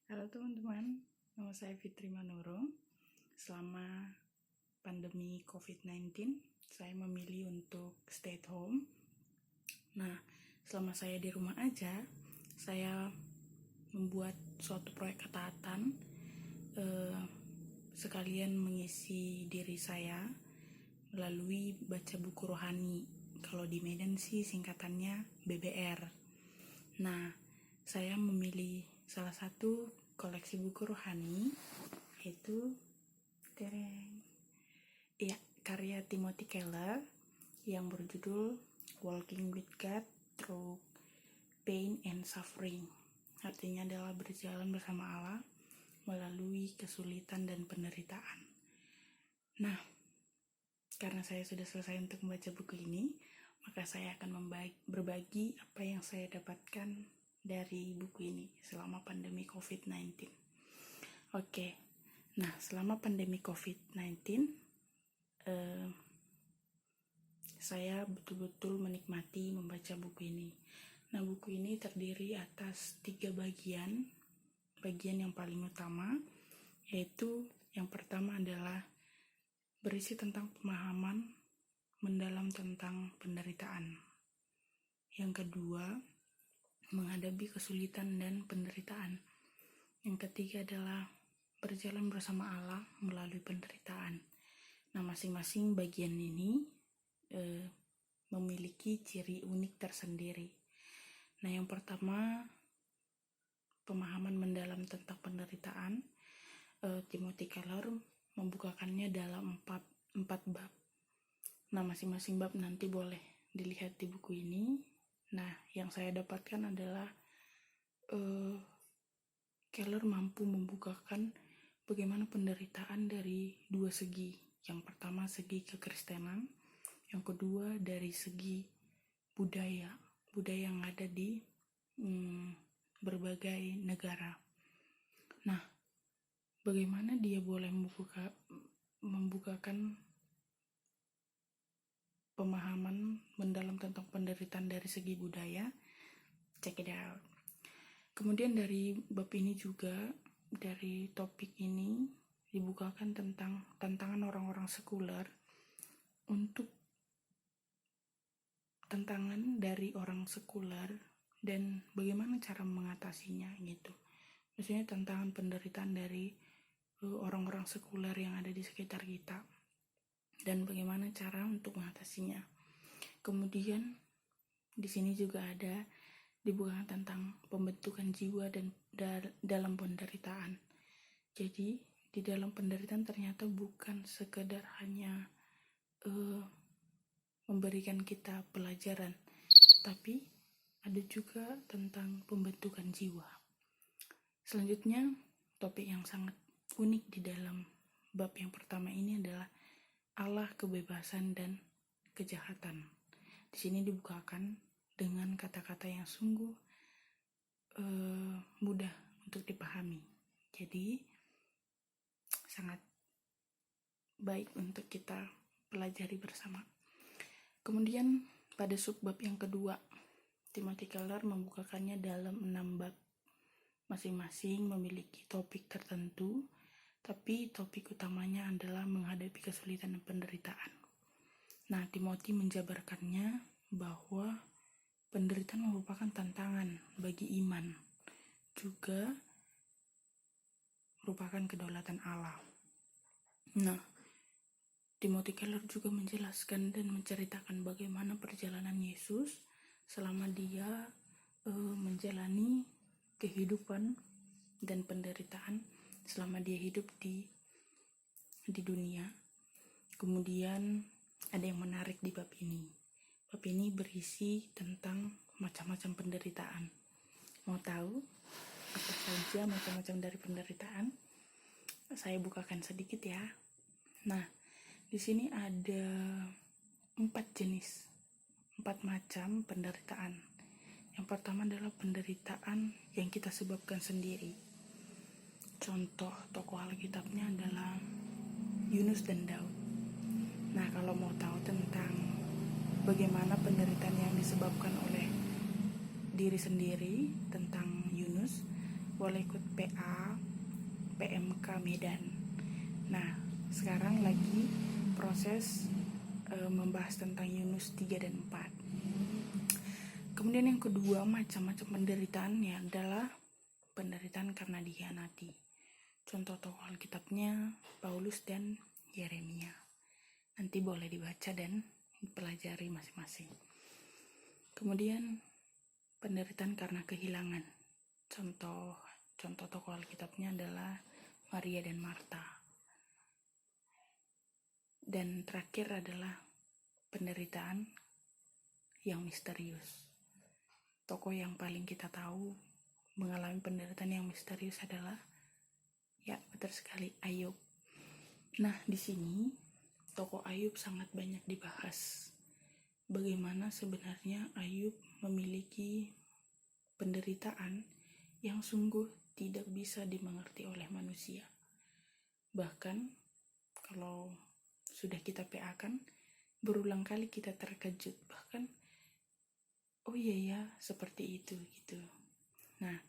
Halo teman-teman, nama saya Fitri Manurung. Selama pandemi COVID-19, saya memilih untuk stay at home. Nah, selama saya di rumah aja, saya membuat suatu proyek ketaatan, sekalian mengisi diri saya melalui baca buku rohani. Kalau di Medan sih singkatannya BBR. Nah, saya memilih salah satu koleksi buku rohani, yaitu karya Timothy Keller yang berjudul Walking with God Through Pain and Suffering. Artinya adalah berjalan bersama Allah melalui kesulitan dan penderitaan. Nah, karena saya sudah selesai untuk membaca buku ini, maka saya akan berbagi apa yang saya dapatkan dari buku ini selama pandemi COVID-19. Oke, nah selama pandemi COVID-19, saya betul-betul menikmati membaca buku ini. Nah, buku ini terdiri atas 3 bagian. Bagian yang paling utama, yaitu yang pertama adalah berisi tentang pemahaman mendalam tentang penderitaan. Yang kedua, menghadapi kesulitan dan penderitaan. Yang ketiga adalah berjalan bersama Allah melalui penderitaan. Nah, masing-masing bagian ini memiliki ciri unik tersendiri. Nah, yang pertama, pemahaman mendalam tentang penderitaan. Timothy Keller membukakannya dalam 4 bab. Nah, masing-masing bab nanti boleh dilihat di buku ini. Nah, yang saya dapatkan adalah Keller mampu membukakan bagaimana penderitaan dari 2 segi. Yang pertama segi kekristenan, yang kedua dari segi budaya yang ada di berbagai negara. Nah, bagaimana dia boleh membukakan pemahaman mendalam tentang penderitaan dari segi budaya? Check it out. Kemudian dari bab ini juga, dari topik ini dibukakan tentang tantangan orang-orang sekuler untuk tantangan dari orang sekuler dan bagaimana cara mengatasinya gitu. Maksudnya tantangan penderitaan dari orang-orang sekuler yang ada di sekitar kita dan bagaimana cara untuk mengatasinya. Kemudian di sini juga ada dibukakan tentang pembentukan jiwa dan dalam penderitaan. Jadi di dalam penderitaan ternyata bukan sekedar hanya memberikan kita pelajaran, tapi ada juga tentang pembentukan jiwa. Selanjutnya, topik yang sangat unik di dalam bab yang pertama ini adalah Allah, kebebasan, dan kejahatan. Di sini dibukakan dengan kata-kata yang sungguh mudah untuk dipahami. Jadi, sangat baik untuk kita pelajari bersama. Kemudian, pada subbab yang kedua, Timothy Keller membukakannya dalam 6 bab. Masing-masing memiliki topik tertentu, tapi topik utamanya adalah menghadapi kesulitan dan penderitaan. Nah, Timothy menjabarkannya bahwa penderitaan merupakan tantangan bagi iman, juga merupakan kedaulatan Allah. Nah, Timothy Keller juga menjelaskan dan menceritakan bagaimana perjalanan Yesus selama dia menjalani kehidupan dan penderitaan selama dia hidup di dunia. Kemudian ada yang menarik di bab ini. Bab ini berisi tentang macam-macam penderitaan. Mau tahu apa saja macam-macam dari penderitaan? Saya bukakan sedikit ya. Nah, di sini ada 4 jenis, 4 macam penderitaan. Yang pertama adalah penderitaan yang kita sebabkan sendiri. Contoh tokoh Alkitabnya adalah Yunus dan Daud. Nah, kalau mau tahu tentang bagaimana penderitaan yang disebabkan oleh diri sendiri tentang Yunus, boleh ikut PA, PMK Medan. Nah, sekarang lagi proses membahas tentang Yunus 3 dan 4. Kemudian yang kedua, macam-macam penderitaannya adalah penderitaan karena dikhianati. Contoh tokoh Alkitabnya Paulus dan Yeremia. Nanti boleh dibaca dan dipelajari masing-masing. Kemudian penderitaan karena kehilangan. Contoh tokoh Alkitabnya adalah Maria dan Marta. Dan terakhir adalah penderitaan yang misterius. Tokoh yang paling kita tahu mengalami penderitaan yang misterius adalah, ya betul sekali, Ayub. Nah, di sini tokoh Ayub sangat banyak dibahas. Bagaimana sebenarnya Ayub memiliki penderitaan yang sungguh tidak bisa dimengerti oleh manusia. Bahkan kalau sudah kita PA-kan, berulang kali kita terkejut, bahkan oh iya ya, seperti itu gitu. Nah,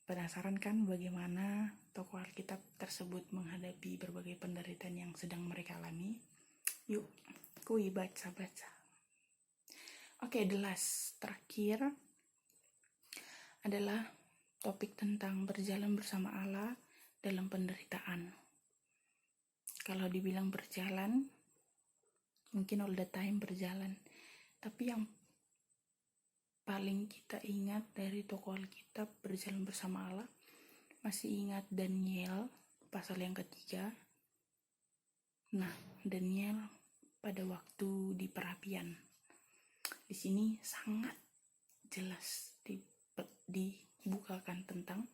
penasaran kan bagaimana tokoh Alkitab tersebut menghadapi berbagai penderitaan yang sedang mereka alami? Yuk, kui baca-baca. Oke, the last, terakhir adalah topik tentang berjalan bersama Allah dalam penderitaan. Kalau dibilang berjalan, mungkin all the time berjalan, tapi yang paling kita ingat dari tokoh Alkitab berjalan bersama Allah, masih ingat Daniel pasal yang ketiga. Nah, Daniel pada waktu di perapian, di sini sangat jelas dibukakan tentang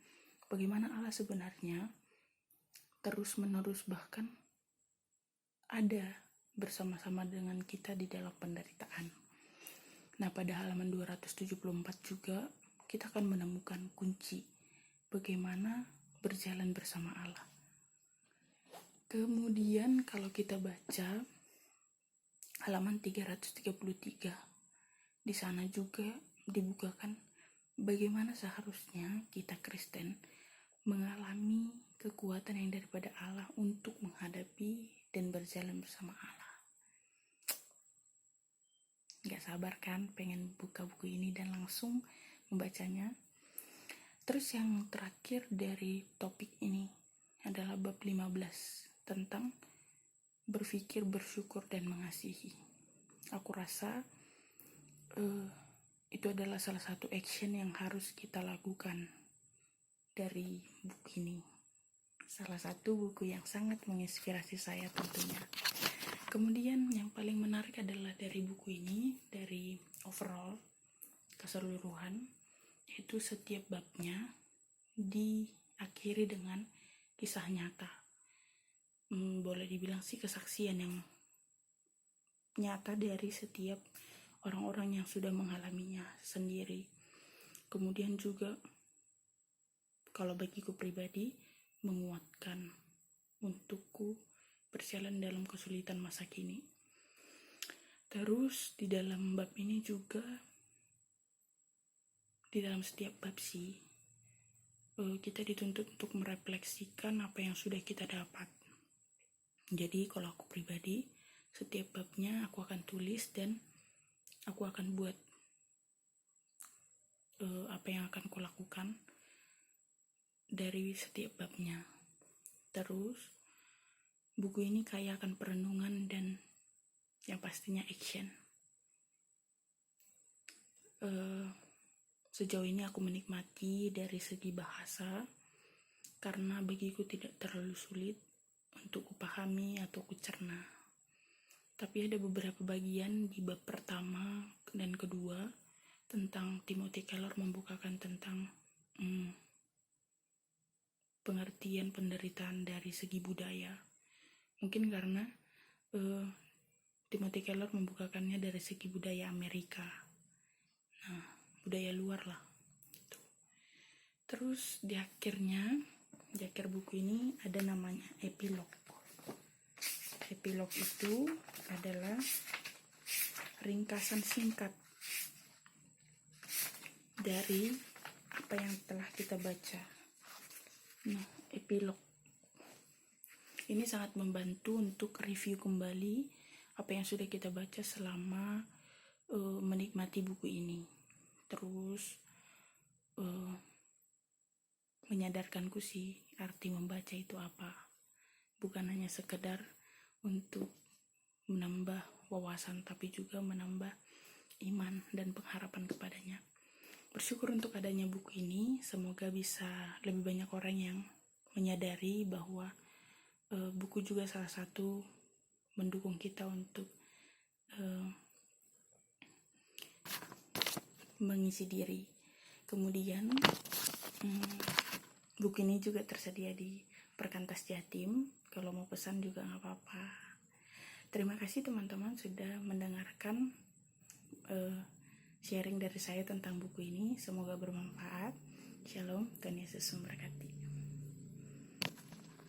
bagaimana Allah sebenarnya terus-menerus bahkan ada bersama-sama dengan kita di dalam penderitaan. Nah, pada halaman 274 juga kita akan menemukan kunci bagaimana berjalan bersama Allah. Kemudian kalau kita baca halaman 333, di sana juga dibukakan bagaimana seharusnya kita Kristen mengalami kekuatan yang daripada Allah untuk menghadapi dan berjalan bersama Allah. Gak sabar kan pengen buka buku ini dan langsung membacanya. Terus yang terakhir dari topik ini adalah bab 15 tentang berpikir, bersyukur, dan mengasihi. Aku rasa itu adalah salah satu action yang harus kita lakukan dari buku ini. Salah satu buku yang sangat menginspirasi saya tentunya. Kemudian yang paling menarik adalah dari buku ini, dari overall keseluruhan, yaitu setiap babnya diakhiri dengan kisah nyata. Boleh dibilang sih kesaksian yang nyata dari setiap orang-orang yang sudah mengalaminya sendiri. Kemudian juga kalau bagiku pribadi menguatkan untukku berjalan dalam kesulitan masa kini. Terus di dalam bab ini juga, di dalam setiap bab sih, kita dituntut untuk merefleksikan apa yang sudah kita dapat. Jadi kalau aku pribadi, setiap babnya aku akan tulis dan aku akan buat apa yang akan kulakukan dari setiap babnya. Terus buku ini kaya akan perenungan dan yang pastinya action. Sejauh ini aku menikmati dari segi bahasa karena bagiku tidak terlalu sulit untuk kupahami atau kucerna. Tapi ada beberapa bagian di bab pertama dan kedua tentang Timothy Keller membukakan tentang pengertian penderitaan dari segi budaya. Mungkin karena Timothy Keller membukakannya dari segi budaya Amerika. Nah, budaya luar lah. Gitu. Terus di akhir buku ini ada namanya epilog. Epilog itu adalah ringkasan singkat dari apa yang telah kita baca. Nah, epilog ini sangat membantu untuk review kembali apa yang sudah kita baca selama menikmati buku ini. Terus menyadarkanku sih arti membaca itu apa. Bukan hanya sekedar untuk menambah wawasan, tapi juga menambah iman dan pengharapan kepadanya. Bersyukur untuk adanya buku ini. Semoga bisa lebih banyak orang yang menyadari bahwa buku juga salah satu mendukung kita untuk mengisi diri. Kemudian buku ini juga tersedia di Perkantas Jatim. Kalau mau pesan juga nggak apa-apa. Terima kasih teman-teman sudah mendengarkan sharing dari saya tentang buku ini. Semoga bermanfaat. Shalom, Tuhan Yesus memberkati.